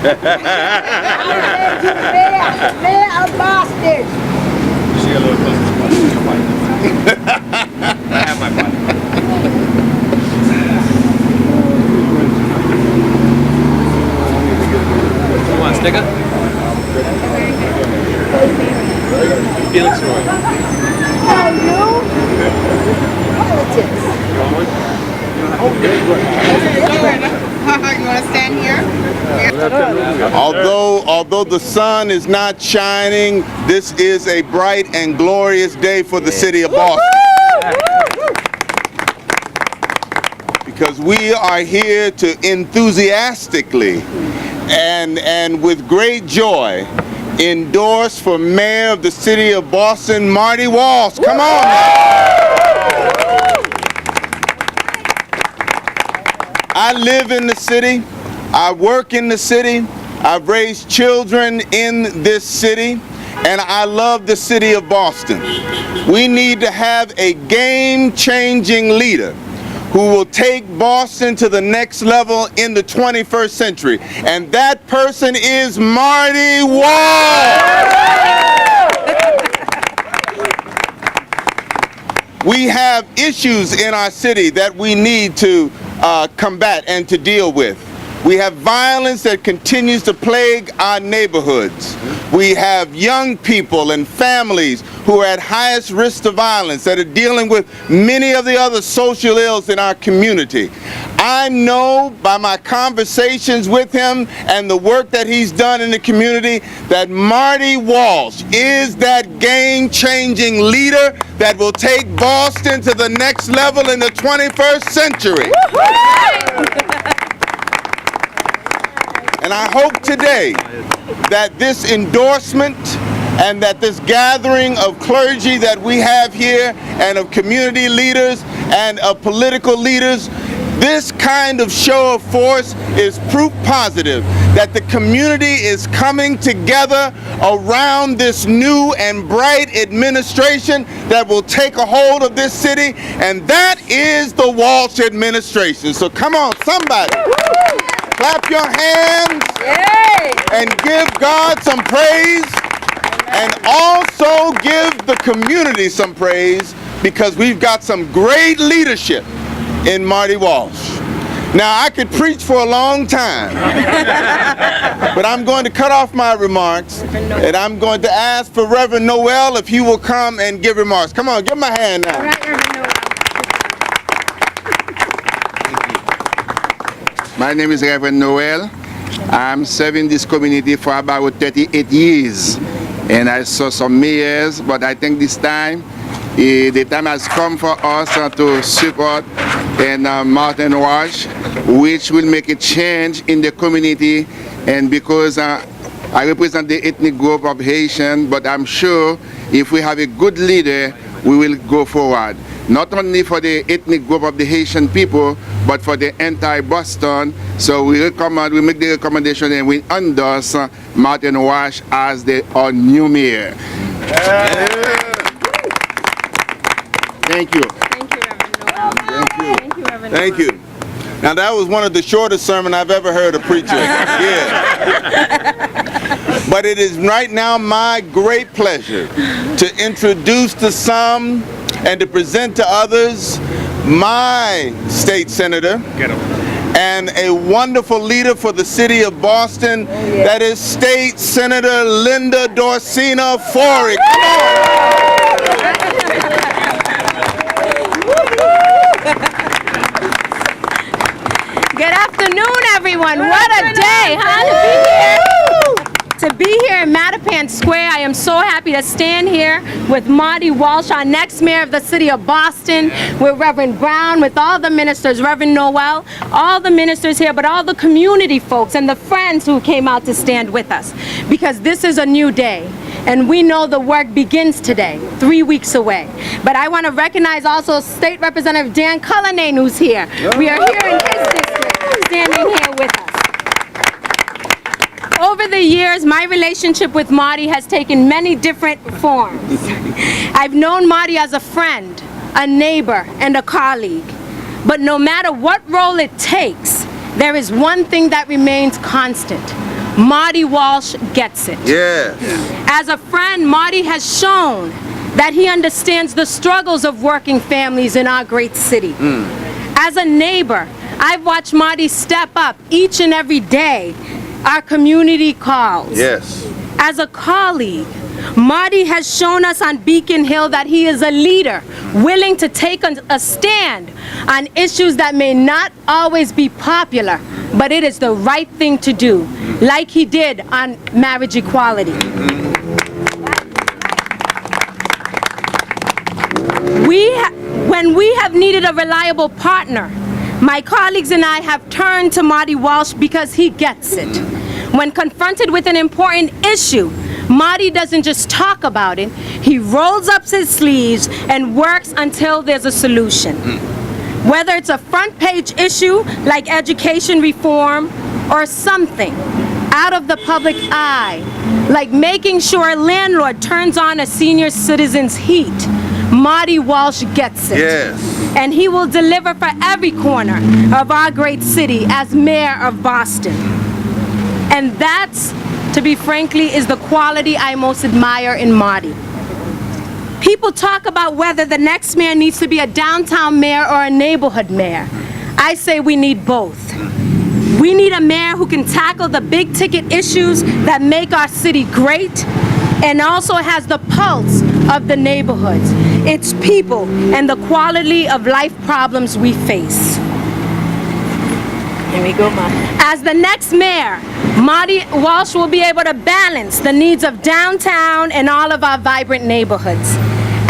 Mayor of Boston. See a little closer to my I have my body. You want a sticker? Felix Roy. How are you? Politics. You want to stand here? Although the sun is not shining, this is a bright and glorious day for the city of Boston. Because we are here to enthusiastically and with great joy endorse for mayor of the city of Boston, Marty Walsh. Come on, man. I live in the city, I work in the city, I've raised children in this city, and I love the city of Boston. We need to have a game-changing leader who will take Boston to the next level in the 21st century. And that person is Marty Walsh. We have issues in our city that we need to combat and to deal with. We have violence that continues to plague our neighborhoods. We have young people and families who are at highest risk to violence, that are dealing with many of the other social ills in our community. I know by my conversations with him and the work that he's done in the community that Marty Walsh is that game-changing leader that will take Boston to the next level in the 21st century. And I hope today that this endorsement and that this gathering of clergy that we have here and of community leaders and of political leaders, this kind of show of force is proof positive that the community is coming together around this new and bright administration that will take a hold of this city, and that is the Walsh administration. So come on, somebody. Clap your hands and give God some praise, and also give the community some praise, because we've got some great leadership in Marty Walsh. Now, I could preach for a long time, but I'm going to cut off my remarks, and I'm going to ask for Reverend Noel if he will come and give remarks. Come on, give him a hand now. All right, Reverend Noel. My name is Reverend Noel. I'm serving this community for about 38 years. And I saw some mayors, but I think this time, the time has come for us to support Marty Walsh, which will make a change in the community. And because I represent the ethnic group of Haitian, but I'm sure if we have a good leader, we will go forward. Not only for the ethnic group of the Haitian people, but for the entire Boston. So we make the recommendation and we endorse Marty Walsh as our new mayor. Thank you. Thank you, Reverend Noel. Thank you. Thank you, Reverend Thank Noel. you. Now that was one of the shortest sermons I've ever heard a preacher. Yeah. But it is right now my great pleasure to introduce to some and to present to others my state senator and a wonderful leader for the city of Boston, that is State Senator Linda Dorcéna Forry. Come on. Good afternoon, everyone. What a day, huh, to be here. To be here in Mattapan Square. I am so happy to stand here with Marty Walsh, our next mayor of the city of Boston, with Reverend Brown, with all the ministers, Reverend Noel, all the ministers here, but all the community folks and the friends who came out to stand with us. Because this is a new day, and we know the work begins today, 3 weeks away. But I want to recognize also State Representative Dan Cullinane, who's here. We are here in his district, standing here with us. Over the years, my relationship with Marty has taken many different forms. I've known Marty as a friend, a neighbor, and a colleague. But no matter what role it takes, there is one thing that remains constant: Marty Walsh gets it. Yes. As a friend, Marty has shown that he understands the struggles of working families in our great city. As a neighbor, I've watched Marty step up each and every day our community calls. Yes. As a colleague, Marty has shown us on Beacon Hill that he is a leader, willing to take a stand on issues that may not always be popular, but it is the right thing to do, like he did on marriage equality. When we have needed a reliable partner, my colleagues and I have turned to Marty Walsh because he gets it. When confronted with an important issue, Marty doesn't just talk about it, he rolls up his sleeves and works until there's a solution. Whether it's a front page issue like education reform or something out of the public eye, like making sure a landlord turns on a senior citizen's heat, Marty Walsh gets it. Yes. And he will deliver for every corner of our great city as mayor of Boston. And that's, to be frankly, is the quality I most admire in Marty. People talk about whether the next mayor needs to be a downtown mayor or a neighborhood mayor. I say we need both. We need a mayor who can tackle the big ticket issues that make our city great and also has the pulse of the neighborhoods, its people, and the quality of life problems we face. Here we go, Marty. As the next mayor, Marty Walsh will be able to balance the needs of downtown and all of our vibrant neighborhoods.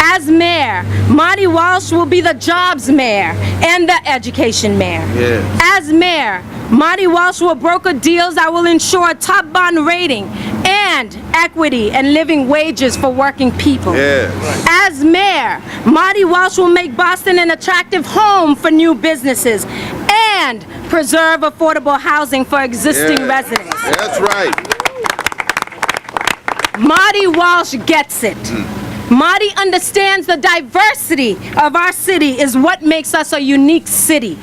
As mayor, Marty Walsh will be the jobs mayor and the education mayor. Yes. As mayor, Marty Walsh will broker deals that will ensure a top bond rating and equity and living wages for working people. Yes. As mayor, Marty Walsh will make Boston an attractive home for new businesses and preserve affordable housing for existing residents. That's right. Marty Walsh gets it. Marty understands the diversity of our city is what makes us a unique city.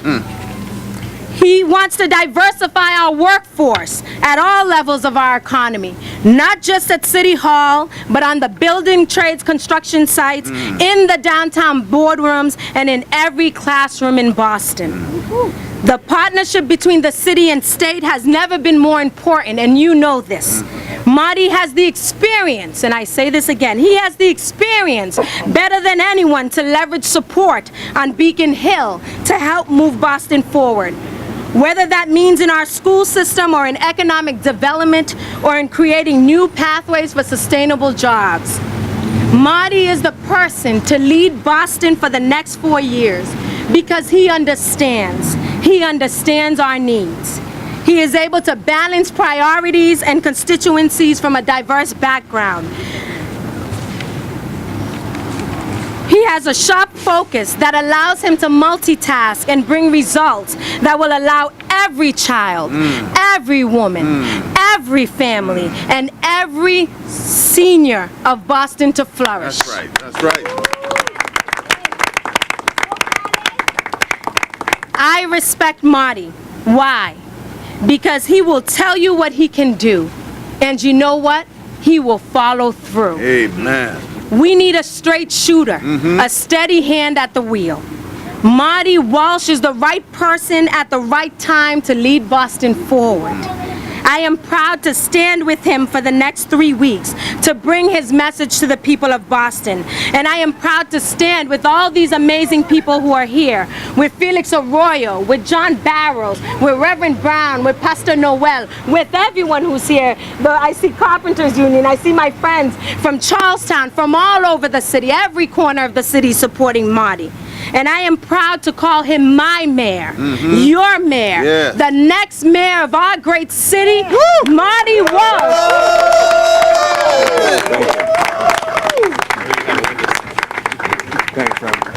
He wants to diversify our workforce at all levels of our economy, not just at City Hall, but on the building trades construction sites, in the downtown boardrooms, and in every classroom in Boston. The partnership between the city and state has never been more important, and you know this. Marty has the experience, and I say this again, he has the experience better than anyone to leverage support on Beacon Hill to help move Boston forward. Whether that means in our school system or in economic development or in creating new pathways for sustainable jobs. Marty is the person to lead Boston for the next 4 years because he understands our needs. He is able to balance priorities and constituencies from a diverse background. He has a sharp focus that allows him to multitask and bring results that will allow every child, every woman, every family, and every senior of Boston to flourish. That's right. That's right. I respect Marty. Why? Because he will tell you what he can do. And you know what? He will follow through. Amen. We need a straight shooter, a steady hand at the wheel. Marty Walsh is the right person at the right time to lead Boston forward. I am proud to stand with him for the next 3 weeks to bring his message to the people of Boston. And I am proud to stand with all these amazing people who are here, with Felix Arroyo, with John Barrows, with Reverend Brown, with Pastor Noel, with everyone who's here. I see Carpenters Union, I see my friends from Charlestown, from all over the city, every corner of the city supporting Marty. And I am proud to call him my mayor, your mayor, the next mayor of our great city, Marty Walsh.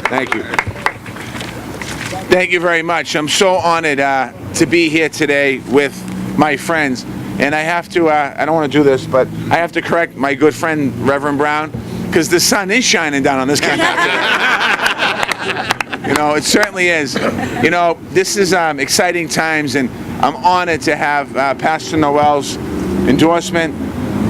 Thank you. Thank you very much. I'm so honored to be here today with my friends. And I have to, I don't want to do this, but I have to correct my good friend, Reverend Brown, because the sun is shining down on this country. You know, it certainly is. You know, this is exciting times, and I'm honored to have Pastor Noel's endorsement.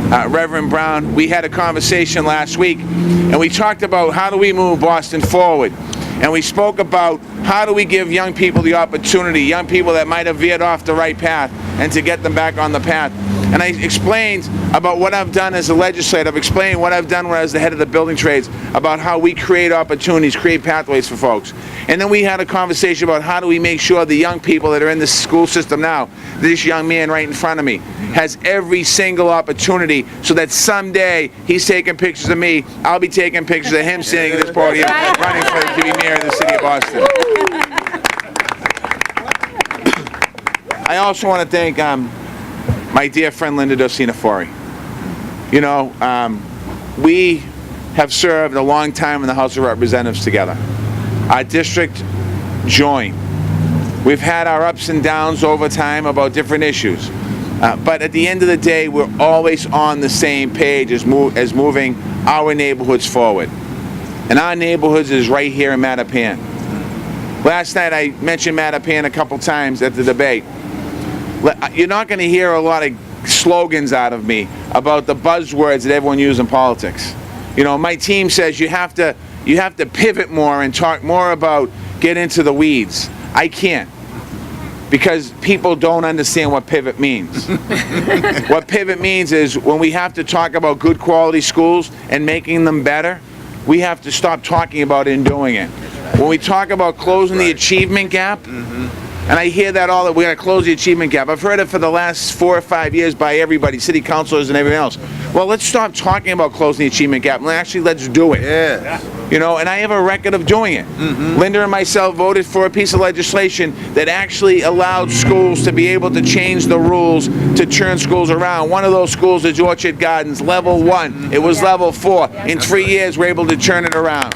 Reverend Brown, we had a conversation last week, and we talked about how do we move Boston forward. And we spoke about how do we give young people the opportunity, young people that might have veered off the right path, and to get them back on the path. And I explained about what I've done as a legislator. I've explained what I've done when I was the head of the building trades, about how we create opportunities, create pathways for folks. And then we had a conversation about how do we make sure the young people that are in the school system now, this young man right in front of me, has every single opportunity so that someday he's taking pictures of me, I'll be taking pictures of him sitting at this podium running for to be mayor of the city of Boston. I also want to thank my dear friend Linda Dorcéna Forry. You know, we have served a long time in the House of Representatives together. Our district joined. We've had our ups and downs over time about different issues. But at the end of the day, we're always on the same page as moving our neighborhoods forward. And our neighborhoods is right here in Mattapan. Last night I mentioned Mattapan a couple times at the debate. You're not going to hear a lot of slogans out of me about the buzzwords that everyone uses in politics. You know, my team says you have to pivot more and talk more about get into the weeds. I can't, because people don't understand what pivot means. What pivot means is when we have to talk about good quality schools and making them better, we have to stop talking about it and doing it. When we talk about closing the achievement gap, and I hear that all, that we're going to close the achievement gap. I've heard it for the last 4 or 5 years by everybody, city councilors and everything else. Well, let's stop talking about closing the achievement gap and actually let's do it. Yes. You know, and I have a record of doing it. Linda and myself voted for a piece of legislation that actually allowed schools to be able to change the rules to turn schools around. One of those schools is Orchard Gardens, level 1. It was level 4. In 3 years, we're able to turn it around.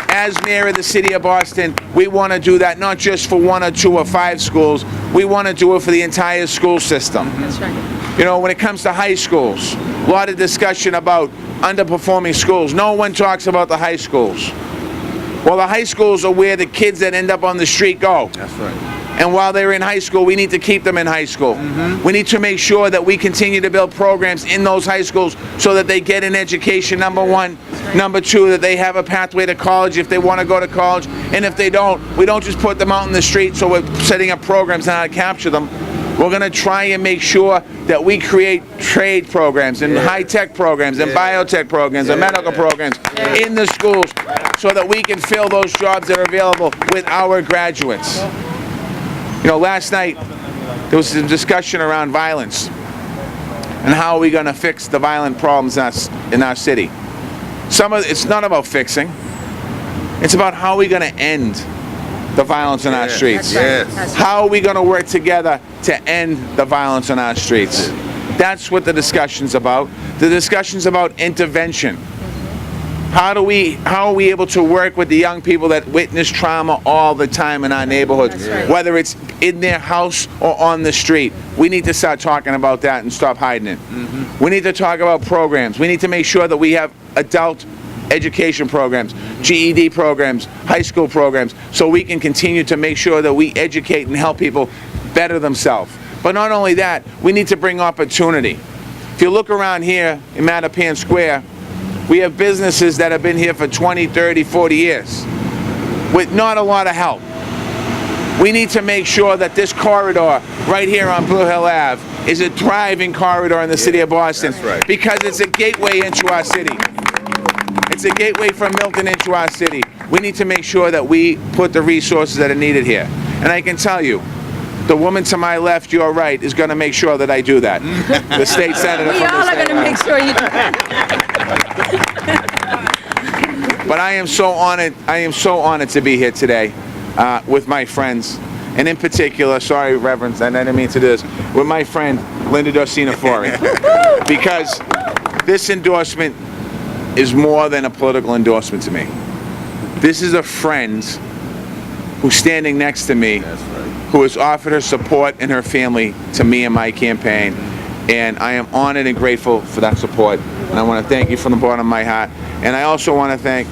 As mayor of the city of Boston, we want to do that not just for 1 or 2 or 5 schools. We want to do it for the entire school system. That's right. You know, when it comes to high schools, a lot of discussion about underperforming schools. No one talks about the high schools. Well, the high schools are where the kids that end up on the street go. That's right. And while they're in high school, we need to keep them in high school. We need to make sure that we continue to build programs in those high schools so that they get an education, number one. Number 2, that they have a pathway to college if they want to go to college. And if they don't, we don't just put them out in the street, so we're setting up programs on how to capture them. We're going to try and make sure that we create trade programs and high-tech programs and biotech programs and medical programs in the schools so that we can fill those jobs that are available with our graduates. You know, last night there was some discussion around violence and how are we going to fix the violent problems in our city. It's not about fixing. It's about how are we going to end the violence in our streets. How are we going to work together to end the violence in our streets? That's what the discussion's about. The discussion's about intervention. How are we able to work with the young people that witness trauma all the time in our neighborhoods, whether it's in their house or on the street? We need to start talking about that and stop hiding it. We need to talk about programs. We need to make sure that we have adult education programs, GED programs, high school programs, so we can continue to make sure that we educate and help people better themselves. But not only that, we need to bring opportunity. If you look around here in Mattapan Square, we have businesses that have been here for 20, 30, 40 years with not a lot of help. We need to make sure that this corridor right here on Blue Hill Ave is a thriving corridor in the city of Boston, because it's a gateway into our city. It's a gateway from Milton into our city. We need to make sure that we put the resources that are needed here. And I can tell you, the woman to my left, your right, is going to make sure that I do that. The state senator We from all the are state. going to make sure you do that. But I am so honored to be here today with my friends, and in particular, sorry, Reverend, I didn't mean to do this, with my friend Linda Dorcéna Forry, because this endorsement is more than a political endorsement to me. This is a friend who's standing next to me, who has offered her support and her family to me and my campaign, and I am honored and grateful for that support. And I want to thank you from the bottom of my heart. And I also want to thank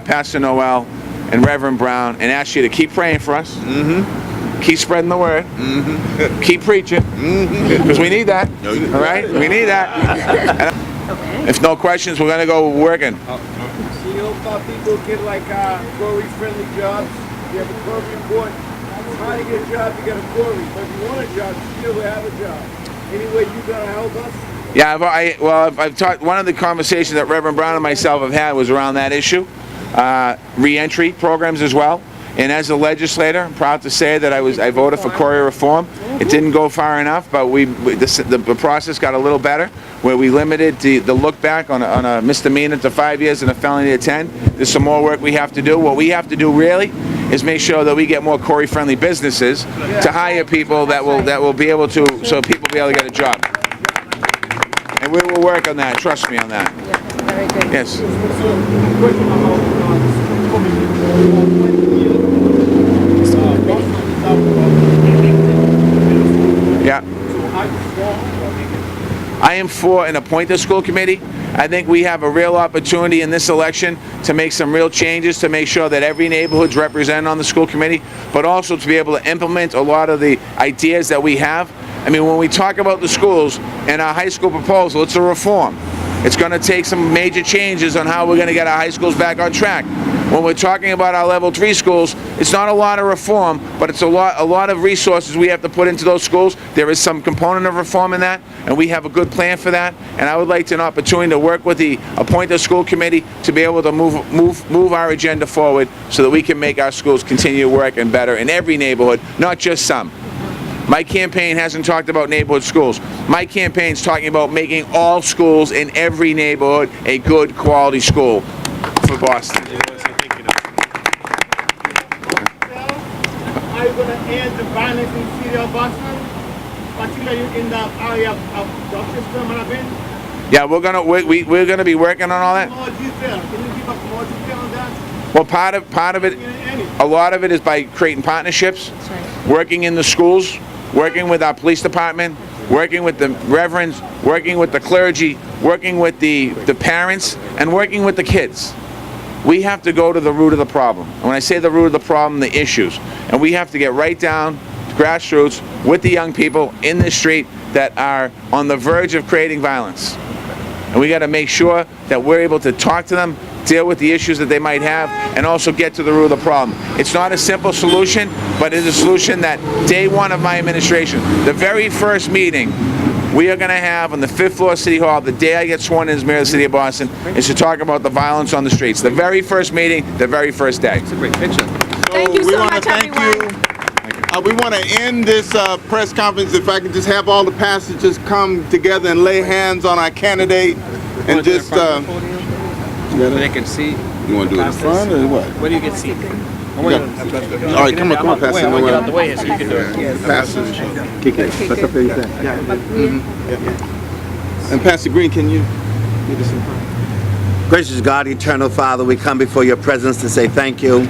Pastor Noel and Reverend Brown and ask you to keep praying for us. Keep spreading the word. Keep preaching. Because we need that. All right? We need that. If no questions, we're going to go working. You know how people get like Corey-friendly jobs? You have a Corey report. Trying to get a job, you get a Corey. But if you want a job, you still have a job. Any way you got to help us? Yeah, I've talked. One of the conversations that Reverend Brown and myself have had was around that issue. Re-entry programs as well. And as a legislator, I'm proud to say that I voted for Corey reform. It didn't go far enough, but the process got a little better, where we limited the look back on a misdemeanor to 5 years and a felony to 10. There's some more work we have to do. What we have to do really is make sure that we get more Corey-friendly businesses to hire people that will be able to, so people will be able to get a job. And we will work on that. Trust me on that. Very good. Yes. Yeah. I am for an appointed school committee. I think we have a real opportunity in this election to make some real changes to make sure that every neighborhood's represented on the school committee, but also to be able to implement a lot of the ideas that we have. I mean, when we talk about the schools and our high school proposal, it's a reform. It's going to take some major changes on how we're going to get our high schools back on track. When we're talking about our level 3 schools, it's not a lot of reform, but it's a lot of resources we have to put into those schools. There is some component of reform in that, and we have a good plan for that. And I would like an opportunity to work with the appointed school committee to be able to move our agenda forward so that we can make our schools continue to work and better in every neighborhood, not just some. My campaign hasn't talked about neighborhood schools. My campaign's talking about making all schools in every neighborhood a good quality school for Boston. Are you going to end the violence in the city of Boston? Particularly in the area of Dorchester, Maryland? Yeah, we're gonna be working on all that. More detail. Can you give us more detail on that? Well, part of it, a lot of it is by creating partnerships, working in the schools, working with our police department, working with the reverends, working with the clergy, working with the parents, and working with the kids. We have to go to the root of the problem. And when I say the root of the problem, the issues. And we have to get right down to grassroots with the young people in the street that are on the verge of creating violence. And we got to make sure that we're able to talk to them, deal with the issues that they might have, and also get to the root of the problem. It's not a simple solution, but it's a solution that day one of my administration, the very first meeting we are going to have on the 5th floor of City Hall, the day I get sworn in as mayor of the city of Boston, is to talk about the violence on the streets. The very first meeting, the very first day. It's a great picture. Thank you we so want much, to thank everyone. you. We want to end this press conference, if I can just have all the pastors just come together and lay hands on our candidate and just... so they can see. You want to do it in front or what? Where do you get seated? All right, come on, Pastor. I want to get out the way here so you can do it. Pastor, kick it. That's up there, you think? Yeah. And Pastor Green, can you lead us in prayer? Gracious God, eternal Father, we come before your presence to say thank you.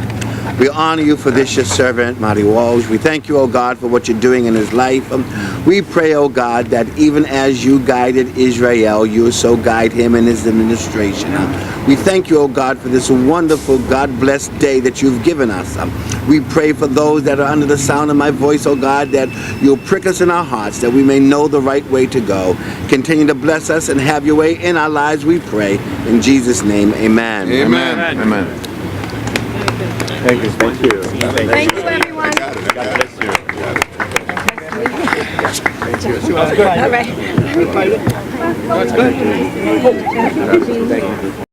We honor you for this, your servant, Marty Walsh. We thank you, oh God, for what you're doing in his life. We pray, oh God, that even as you guided Israel, you will so guide him in his administration. We thank you, oh God, for this wonderful, God-blessed day that you've given us. We pray for those that are under the sound of my voice, oh God, that you'll prick us in our hearts, that we may know the right way to go. Continue to bless us and have your way in our lives, we pray. In Jesus' name, amen. Amen. Amen. Thank you. Thank you. Thank you, everyone. God bless you. All right. That's good.